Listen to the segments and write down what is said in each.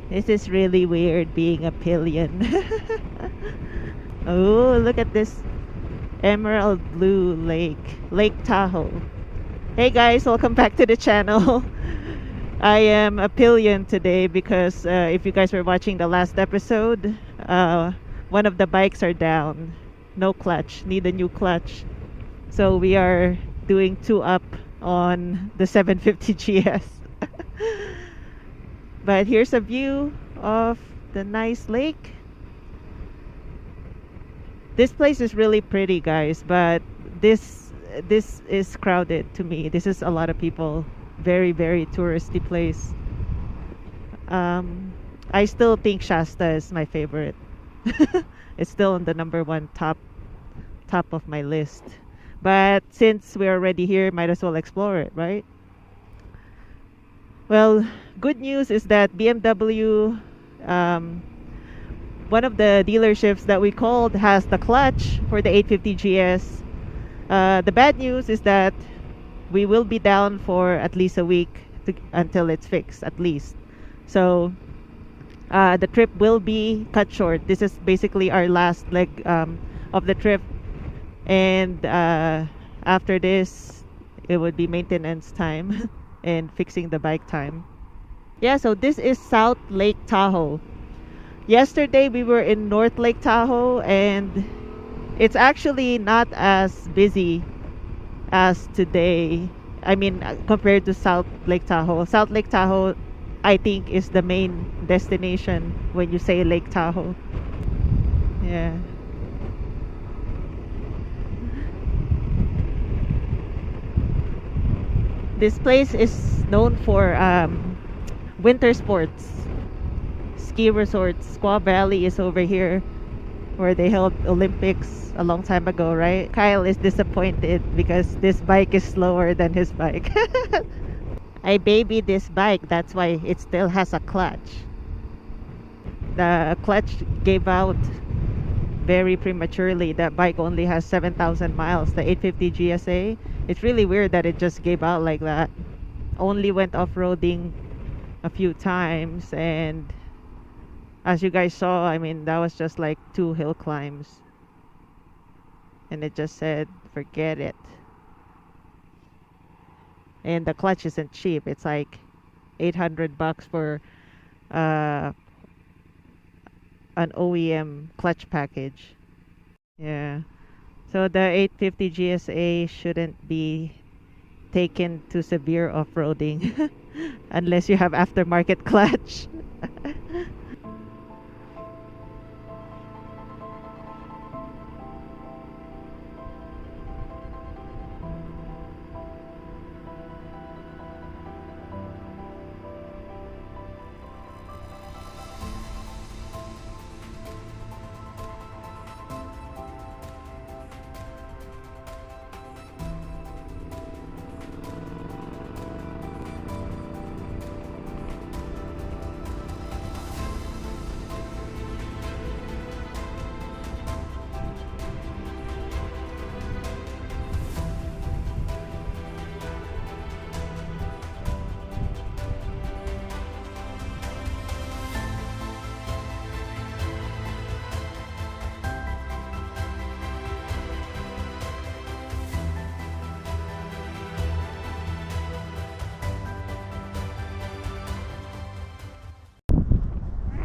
This is really weird being a pillion. Oh, look at this emerald blue lake, Lake Tahoe. Hey guys, welcome back to the channel. I am a pillion today because if you guys were watching the last episode, one of the bikes are down. No clutch, need a new clutch. So we are doing two up on the 750 GS. But here's a view of the nice lake. This place is really pretty, guys, but this is crowded to me. This is a lot of people. Very, very touristy place. I still think Shasta is my favorite. It's still on the number one top of my list. But since we're already here, might as well explore it, right? Well, good news is that BMW, one of the dealerships that we called, has the clutch for the 850 GS. The bad news is that we will be down for at least a week until it's fixed, at least. So the trip will be cut short. This is basically our last leg of the trip. And after this, it would be maintenance time and fixing the bike time. Yeah, so this is South Lake Tahoe. Yesterday we were in North Lake Tahoe, and it's actually not as busy as today. I mean, compared to South Lake Tahoe. South Lake Tahoe, I think, is the main destination when you say Lake Tahoe. Yeah. This place is known for winter sports, ski resorts. Squaw Valley is over here, where they held Olympics a long time ago, right? Kyle is disappointed because this bike is slower than his bike. I babied this bike, that's why it still has a clutch. The clutch gave out very prematurely. That bike only has 7,000 miles, the 850 GSA. It's really weird that it just gave out like that. Only went off-roading a few times, and as you guys saw, I mean, that was just like 2 hill climbs. And it just said, forget it. And the clutch isn't cheap. It's like $800 for an OEM clutch package. Yeah. So the 850 GSA shouldn't be taken to severe off-roading unless you have aftermarket clutch.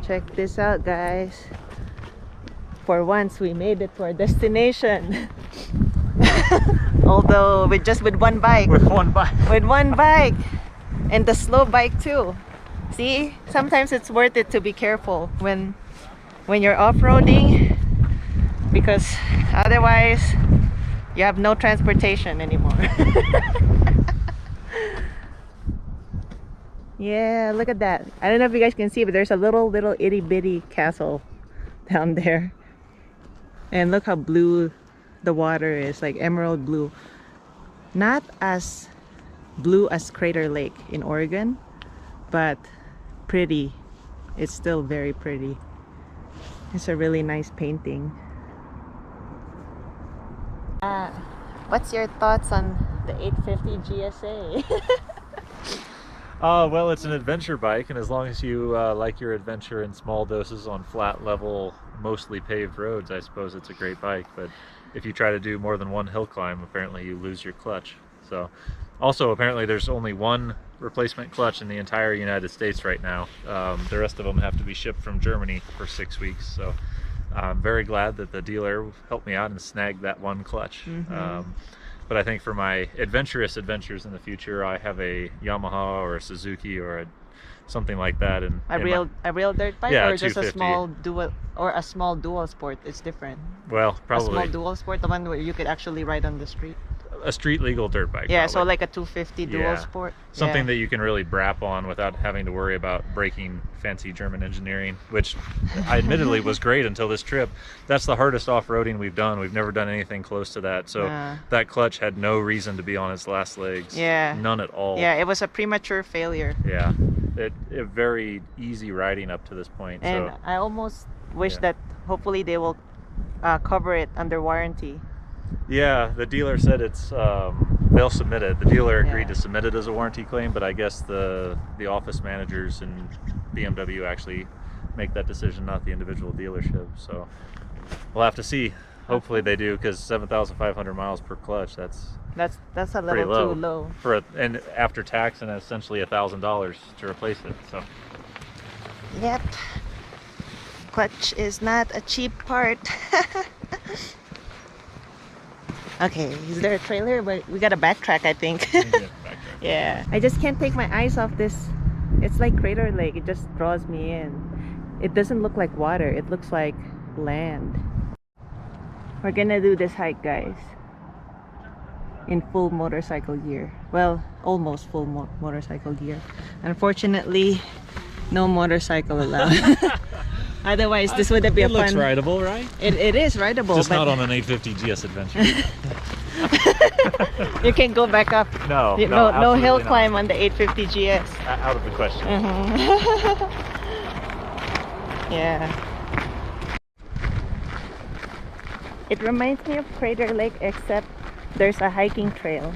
Check this out, guys. For once, we made it to our destination. Although with one bike. With one bike. With one bike. And the slow bike too. See? Sometimes it's worth it to be careful when you're off-roading, because otherwise you have no transportation anymore. Yeah, look at that. I don't know if you guys can see, but there's a little itty bitty castle down there. And look how blue the water is, like emerald blue. Not as blue as Crater Lake in Oregon, but pretty. It's still very pretty. It's a really nice painting. What's your thoughts on the 850 GSA? Well, it's an adventure bike, and as long as you like your adventure in small doses on flat, level, mostly paved roads, I suppose it's a great bike. But if you try to do more than one hill climb, apparently you lose your clutch. So, also apparently there's only one replacement clutch in the entire United States right now. The rest of them have to be shipped from Germany for 6 weeks. So, I'm very glad that the dealer helped me out and snagged that one clutch. But I think for my adventurous adventures in the future, I have a Yamaha or a Suzuki or something like that. And A real dirt bike, Yeah, or just a 250. small dual sport? It's different. Well, A small probably dual sport, the one where you could actually ride on the street. a street legal dirt bike. Yeah, so probably. like a 250 dual Yeah. sport. Something Yeah. that you can really brap on without having to worry about breaking fancy German engineering, which I admittedly was great until this trip. That's the hardest off-roading we've done. We've never done anything close to that. So that clutch had no reason to be on its last legs. Yeah. None at all. Yeah, it was a premature failure. Yeah. It very easy riding up to this point. And So I almost wish Yeah. that hopefully they will cover it under warranty. yeah, the dealer said it's they'll submit it. The dealer agreed Yeah. to submit it as a warranty claim, but I guess the office managers and BMW actually make that decision, not the individual dealership. So we'll have to see. Hopefully they do, because 7,500 miles per clutch, that's That's a pretty little low, too low. for and after tax, and essentially $1,000 to replace it. So Yep. Clutch is not a cheap part. Okay, is there a trailer? But we gotta backtrack, I think. Yeah. I just can't take my eyes off this. It's like Crater Lake. It just draws me in. It doesn't look like water. It looks like land. We're gonna do this hike, guys, in full motorcycle gear. Well, almost full motorcycle gear. Unfortunately, no motorcycle allowed. Otherwise, this would be a it looks fun. rideable, right? It is rideable, Just but not on an 850 GS adventure. you can go back up. No, No hill absolutely not. climb on the 850 GS. Out of the question. Yeah. It reminds me of Crater Lake, except there's a hiking trail.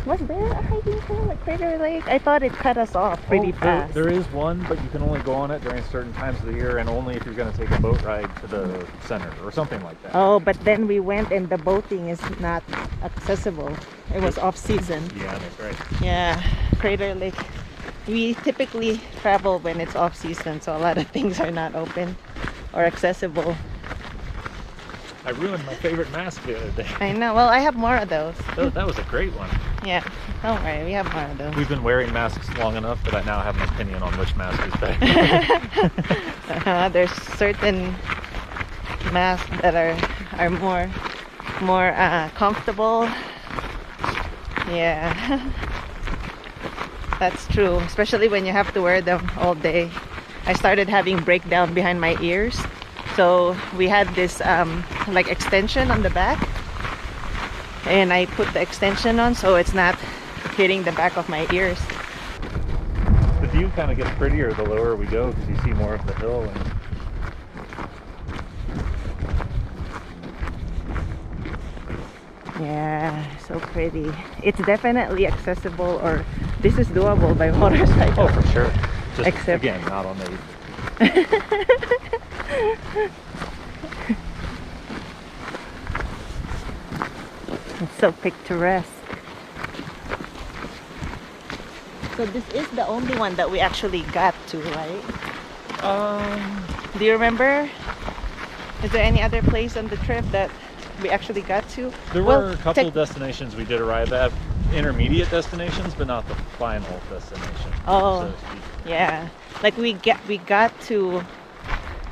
Was there a hiking trail at Crater Lake? I thought it cut us off pretty fast. There is one, but you can only go on it during certain times of the year, and only if you're going to take a boat ride to the center or something like that. Oh, but then we went and the boating is not accessible. It was off season. Yeah, that's right. Yeah, Crater Lake. We typically travel when it's off season, so a lot of things are not open or accessible. I ruined my favorite mask the other day. I know. Well, I have more of those. That was a great one. Yeah, don't worry, we have more of those. We've been wearing masks long enough that I now have an opinion on which mask is better. There's certain masks that are more comfortable. Yeah, that's true. Especially when you have to wear them all day. I started having breakdown behind my ears, so we had this like extension on the back, and I put the extension on so it's not hitting the back of my ears. The view kind of gets prettier the lower we go, because you see more of the hill. And yeah, so pretty. It's definitely accessible, or this is doable by motorcycle. oh, for sure. Just Except- again, not on the. It's so picturesque. So this is the only one that we actually got to, right? Do you remember? Is there any other place on the trip that we actually got to? There were a couple of destinations we did arrive at, intermediate destinations, but not the final destination. Oh. so to speak. Yeah, like we got to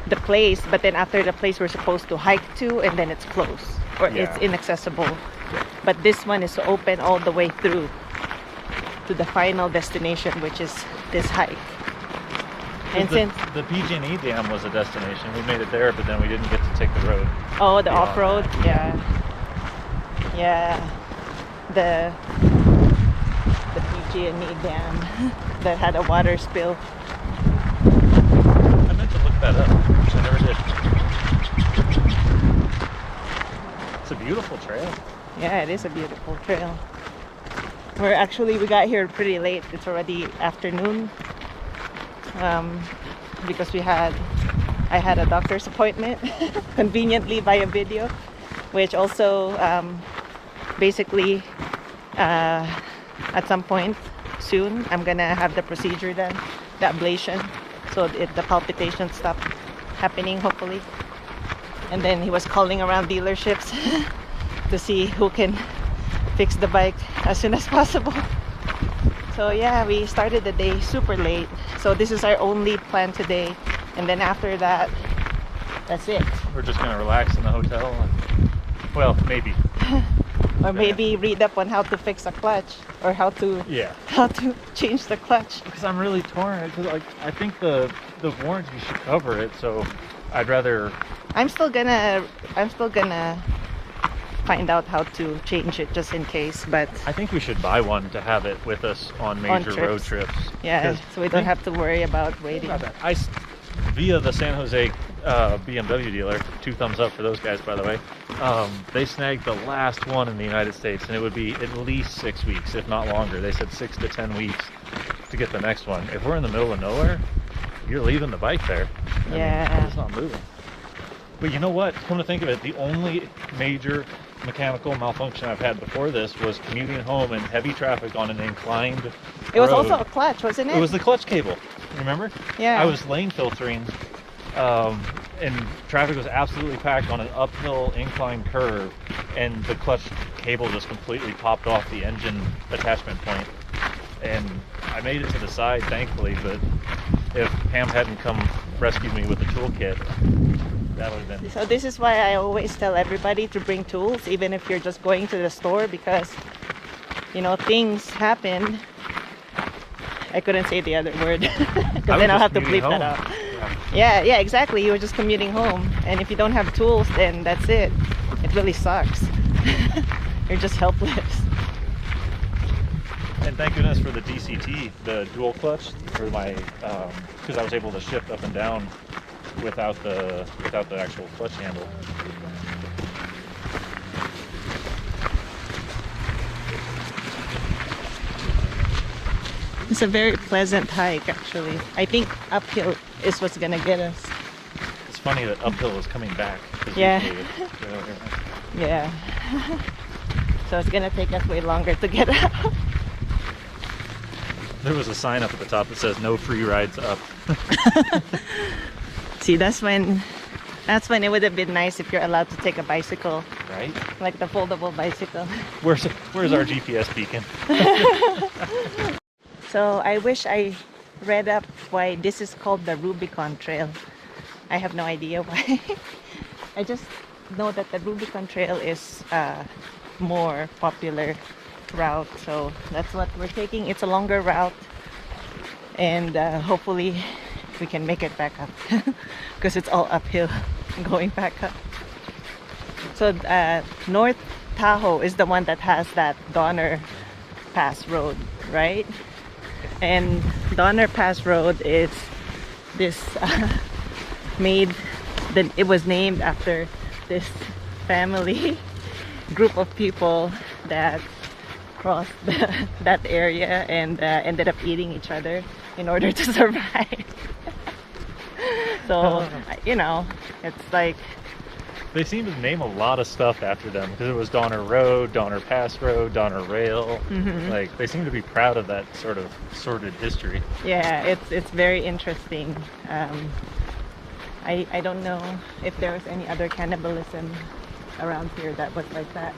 the place, but then after the place we're supposed to hike to, and then it's closed or Yeah. it's inaccessible. But this one is open all the way through to the final destination, which is this hike. And the, since the PG&E Dam was a destination, we made it there, but then we didn't get to take the road. the beyond off-road, that. yeah, the PG&E dam that had a water spill. I meant to look that up, which I never did. It's a beautiful trail. Yeah, it is a beautiful trail. we got here pretty late. It's already afternoon. Because I had a doctor's appointment conveniently via video, which also basically at some point soon I'm gonna have the procedure done, the ablation, so the palpitations stop happening hopefully. And then he was calling around dealerships to see who can fix the bike as soon as possible. So yeah, we started the day super late. So this is our only plan today. And then after that, that's it. We're just gonna relax in the hotel. And, well, maybe. Or maybe read up on how to fix a clutch, or how to change the clutch. Because I'm really torn. Because like I think the warranty should cover it. So I'd rather. I'm still gonna find out how to change it just in case, but I think we should buy one to have it with us on major road trips. Yeah, so we don't have to worry about waiting. Via the San Jose BMW dealer, 2 thumbs up for those guys, by the way. They snagged the last one in the United States, and it would be at least 6 weeks, if not longer. They said 6 to 10 weeks to get the next one. If we're in the middle of nowhere, you're leaving the bike there. Yeah. I mean, it's not moving. But you know what? Come to think of it, the only major mechanical malfunction I've had before this was commuting home in heavy traffic on an inclined road. It was also a clutch, wasn't it? It was the clutch cable. Remember? Yeah. I was lane filtering, and traffic was absolutely packed on an uphill incline curve, and the clutch cable just completely popped off the engine attachment point. And I made it to the side, thankfully, but if Pam hadn't come rescue me with the toolkit, that would have been... So this is why I always tell everybody to bring tools, even if you're just going to the store, because, you know, things happen. I couldn't say the other word, because then I'll have to bleep that out. Yeah, exactly. You were just commuting home, and if you don't have tools, then that's it. It really sucks. You're just helpless. And thank goodness for the DCT, the dual clutch, for my, because I was able to shift up and down without the actual clutch handle. It's a very pleasant hike, actually. I think uphill is what's gonna get us. It's funny that uphill is coming back. Yeah. Yeah. So it's gonna take us way longer to get up. There was a sign up at the top that says no free rides up. See, that's when it would have been nice if you're allowed to take a bicycle. Right? Like the foldable bicycle. Where's our GPS beacon? So I wish I read up why this is called the Rubicon Trail. I have no idea why. I just know that the Rubicon Trail is a more popular route, so that's what we're taking. It's a longer route, and hopefully we can make it back up, because it's all uphill going back up. So North Tahoe is the one that has that Donner Pass Road, right? And Donner Pass Road is this it was named after this family group of people that crossed that area and ended up eating each other in order to survive. So, you know, it's like... They seem to name a lot of stuff after them, because it was Donner Road, Donner Pass Road, Donner Rail. Mm-hmm. Like, they seem to be proud of that sort of sordid history. Yeah, it's very interesting. I don't know if there was any other cannibalism around here that was like that.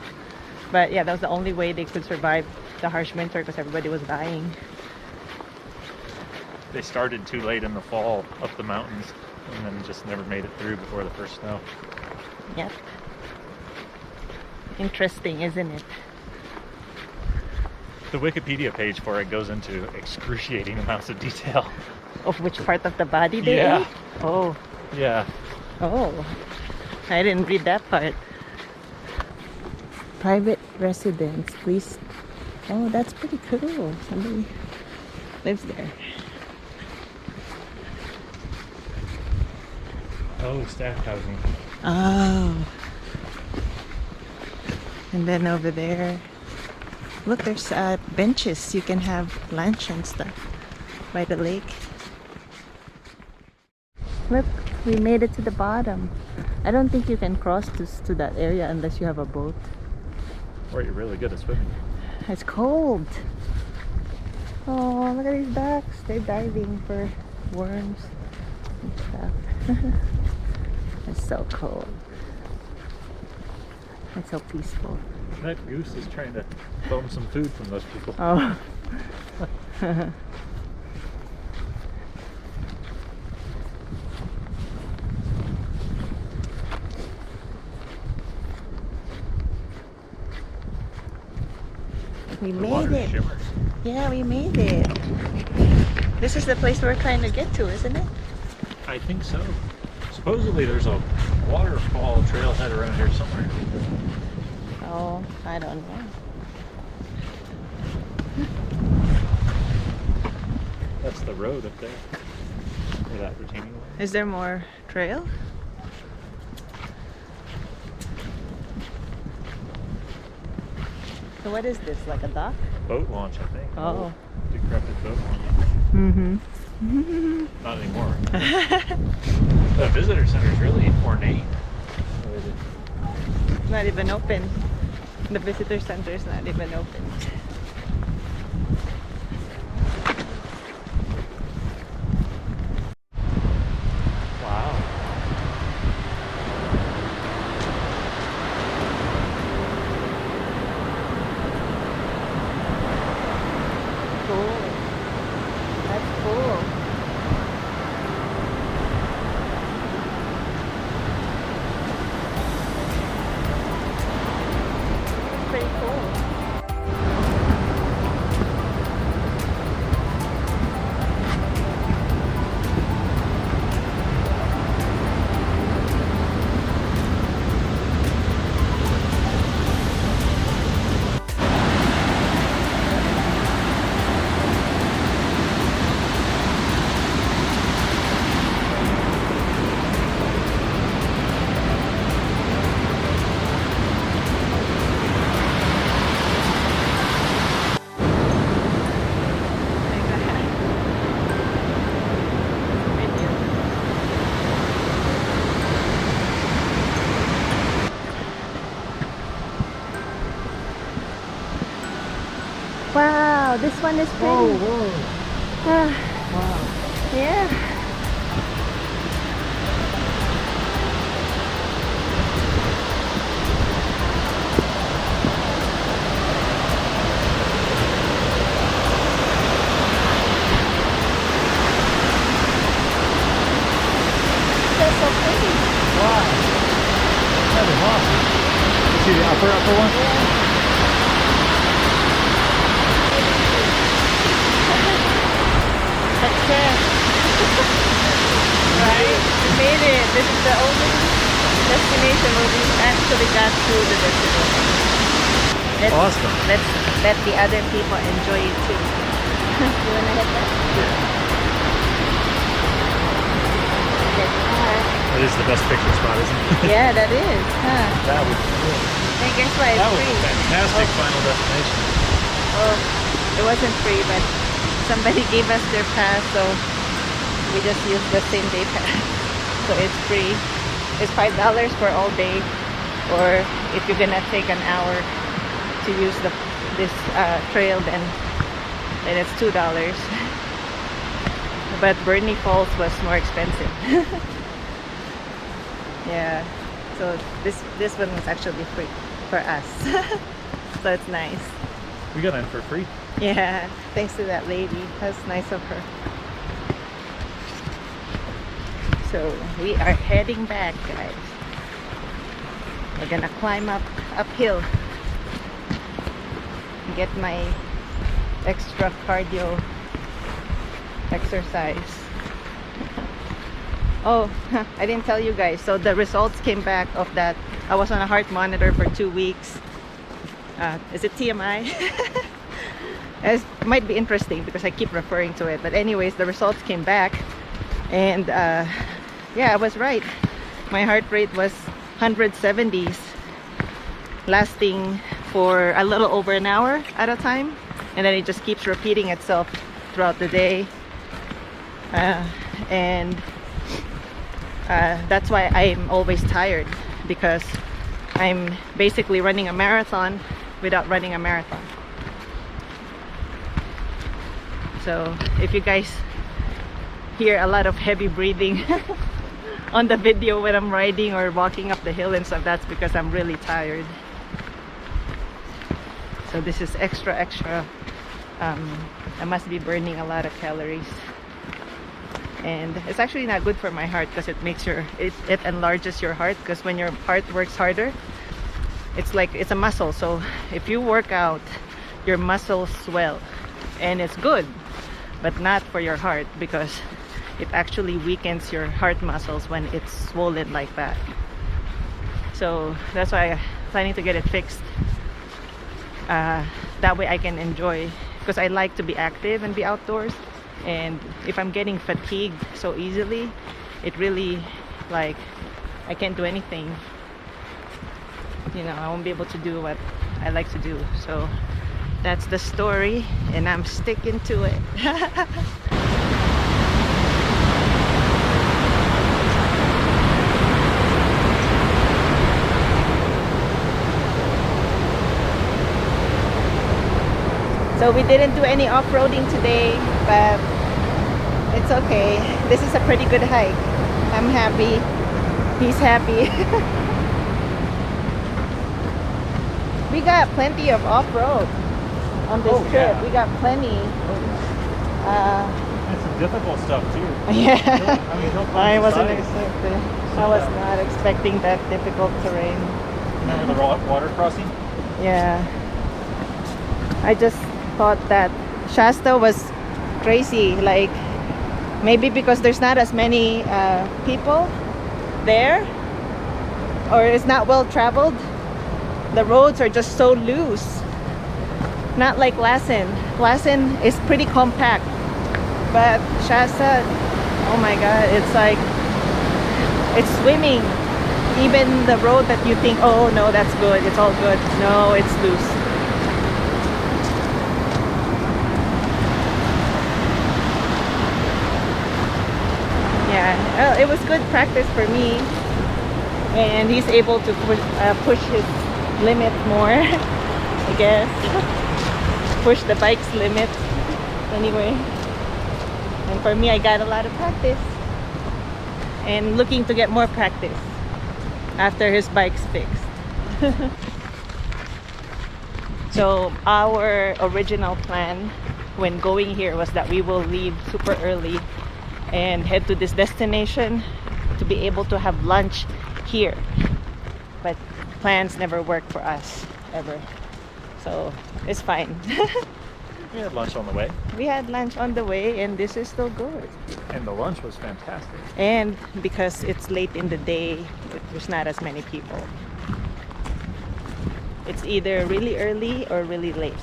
But yeah, that was the only way they could survive the harsh winter, because everybody was dying. They started too late in the fall up the mountains, and then just never made it through before the first snow. Yep. Interesting, isn't it? The Wikipedia page for it goes into excruciating amounts of detail. Of which part of the body they Yeah. ate? Oh. Yeah. Oh. I didn't read that part. Private residence, please. Oh, that's pretty cool. Somebody lives there. Oh, staff housing. Oh. And then over there. Look, there's benches. You can have lunch and stuff by the lake. Look, we made it to the bottom. I don't think you can cross to that area unless you have a boat. Or you're really good at swimming. It's cold. Oh, look at these ducks. They're diving for worms and stuff. It's so cold. It's so peaceful. That goose is trying to bum some food from those people. Oh. We The made water it. shimmers. Yeah, we made it. This is the place we're trying to get to, isn't it? I think so. Supposedly there's a waterfall trailhead around here somewhere. Oh, I don't know. That's the road up there. Or that retaining wall. Is there more trail? So what is this, like a dock? Boat launch, I think. Oh. Decrepit boat launch. Mm-hmm. Not anymore. The visitor center is really ornate. Not even open. The visitor center is not even open. Wow. Cool. That's cool. Pretty cool. Wow, this one is pretty. Whoa. Ah, Wow. yeah. That's so pretty. Wow. That is awesome. You see the upper one? Success. Right? We made it. This is the only destination where we actually got through the destination. Awesome. Let's let the other people enjoy it too. You wanna hit that? Get back. That is the best picture spot, isn't it? Yeah, that is. Huh? That was cool. And guess what? It's That was free. a fantastic final destination. Oh, it wasn't free, but somebody gave us their pass, so we just used the same day pass. So it's free. It's $5 for all day, or if you're gonna take an hour to use this trail, then it's $2. But Bernie Falls was more expensive. Yeah. So this one was actually free for us. So it's nice. We got in for free. Yeah, thanks to that lady. That's nice of her. So we are heading back, guys. We're gonna climb uphill. Get my extra cardio exercise. Oh, I didn't tell you guys. So the results came back of that. I was on a heart monitor for 2 weeks. Is it TMI? It might be interesting because I keep referring to it. But anyways, the results came back. And yeah, I was right. My heart rate was 170s lasting for a little over an hour at a time, and then it just keeps repeating itself throughout the day. And that's why I'm always tired, because I'm basically running a marathon without running a marathon. So if you guys hear a lot of heavy breathing on the video when I'm riding or walking up the hill and stuff, that's because I'm really tired. So this is extra I must be burning a lot of calories, and it's actually not good for my heart, because it makes it enlarges your heart, because when your heart works harder, it's like it's a muscle. So if you work out, your muscles swell, and it's good, but not for your heart, because it actually weakens your heart muscles when it's swollen like that. So that's why I'm planning to get it fixed. That way I can enjoy, because I like to be active and be outdoors, and if I'm getting fatigued so easily, it really, like, I can't do anything, you know. I won't be able to do what I like to do. So that's the story, and I'm sticking to it. So we didn't do any off-roading today, but it's okay. This is a pretty good hike. I'm happy. He's happy. We got plenty of off-road on this trip. Yeah. We got plenty. And some difficult stuff too. Yeah. I mean, I wasn't expecting. I was not expecting that difficult terrain. Remember the water crossing? Yeah. I just thought that Shasta was crazy, like maybe because there's not as many people there, or it's not well traveled. The roads are just so loose, not like Lassen. Lassen is pretty compact, but Shasta, oh my god, it's like it's swimming. Even the road that you think, oh no, that's good, it's all good, no, it's loose. Yeah, it was good practice for me, and he's able to push his limit more, I guess. Push the bike's limit anyway. And for me, I got a lot of practice, and looking to get more practice after his bike's fixed. So our original plan when going here was that we will leave super early and head to this destination to be able to have lunch here, but plans never work for us ever, so it's fine. We had lunch on the way. We had lunch on the way, and this is still good, And the lunch was fantastic. and because it's late in the day, there's not as many people. It's either really early or really late,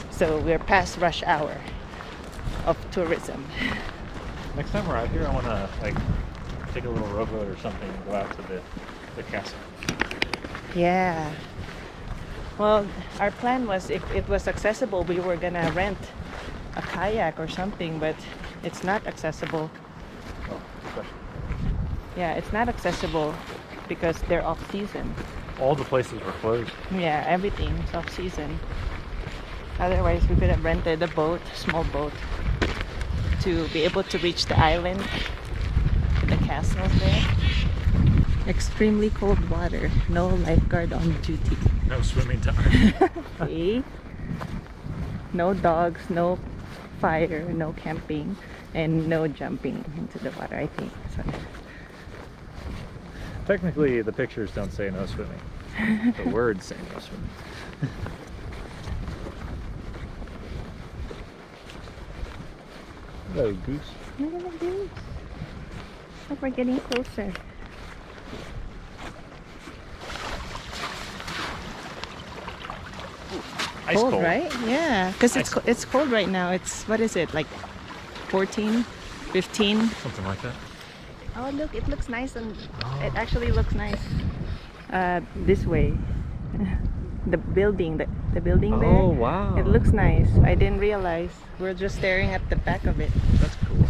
so we're past rush hour of tourism. Next time we're out here, I want to like take a little rowboat or something and go out to the castle. Yeah. Well, our plan was, if it was accessible, we were gonna rent a kayak or something, but it's not accessible. Oh, good question. Yeah, it's not accessible because they're off season. All the places were closed. Yeah, everything's off season. Otherwise, we could have rented a boat, small boat, to be able to reach the island, the castles there. Extremely cold water, no lifeguard on duty. No swimming time. See? No dogs, no fire, no camping, and no jumping into the water, I think. So. Technically, the pictures don't say no swimming. The words say no swimming. Hello, goose. Look at the goose. Look, we're getting closer. Ice Cold, cold. right? Yeah, because Ice it's cold right now. It's, what is it, like 14, 15? Something like that. Oh, look, it looks nice, and Oh. it actually looks nice this way. The building, the building Oh, there. wow. It looks nice. I didn't realize. We're just staring at the back of it. That's cool.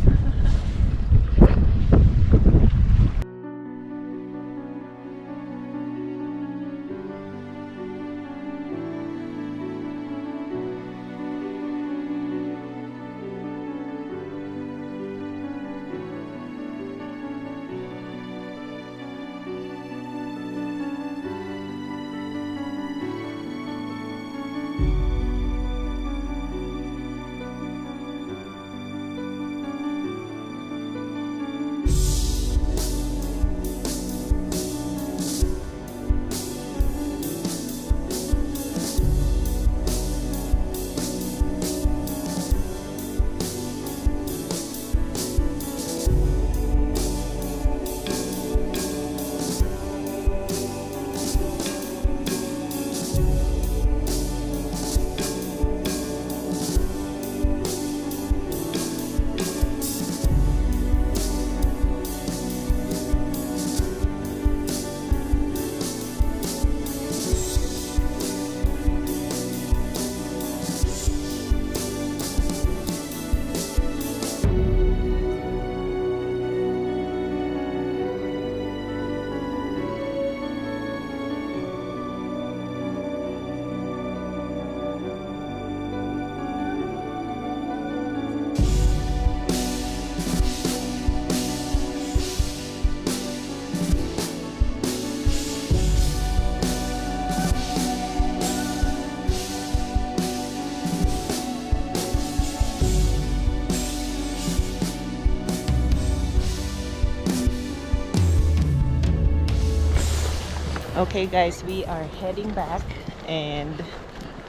Okay guys, we are heading back and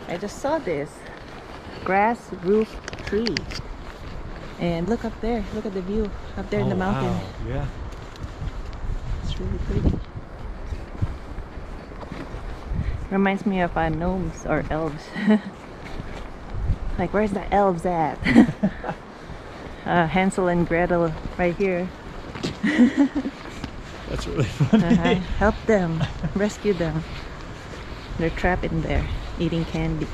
I just saw this grass roof tree. And look up there, look at the view up there in the mountain. Wow. Yeah. It's really pretty. Reminds me of gnomes or elves. Like, where's the elves at? Hansel and Gretel right here. That's really funny. Help them, rescue them. They're trapped in there eating candy.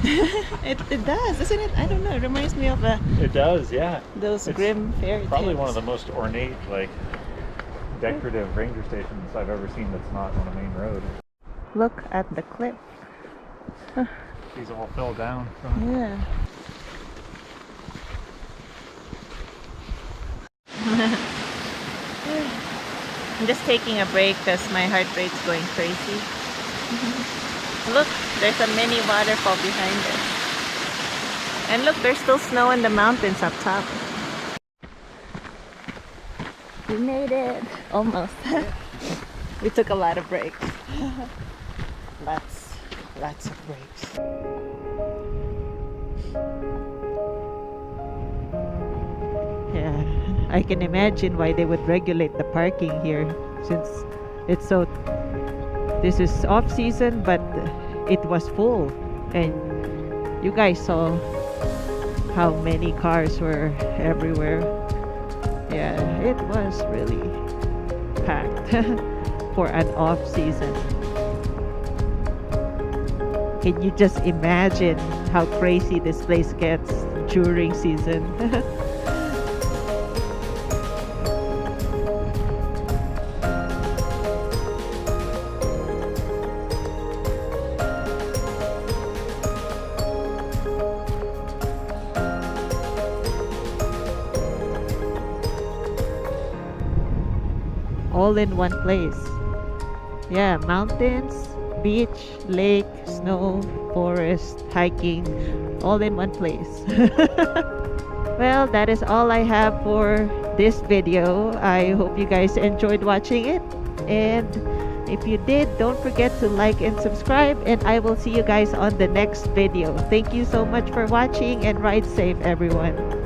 it does, doesn't it? I don't know. It reminds me of It does, yeah. those It's grim fairy tales. Probably one of the most ornate, like, decorative ranger stations I've ever seen that's not on a main road. Look at the cliff. These all fell down from it. Yeah. I'm just taking a break because my heart rate's going crazy. Look, there's a mini waterfall behind us. And look, there's still snow in the mountains up top. We made it. Almost. We took a lot of breaks. Lots of breaks. Yeah, I can imagine why they would regulate the parking here, since it's so. This is off season, but it was full, and you guys saw how many cars were everywhere. Yeah, it was really packed for an off season. Can you just imagine how crazy this place gets during season? All in one place. Yeah, mountains, beach, lake, snow, forest, hiking, all in one place. Well, that is all I have for this video. I hope you guys enjoyed watching it, and if you did, don't forget to like and subscribe, and I will see you guys on the next video. Thank you so much for watching, and ride safe, everyone.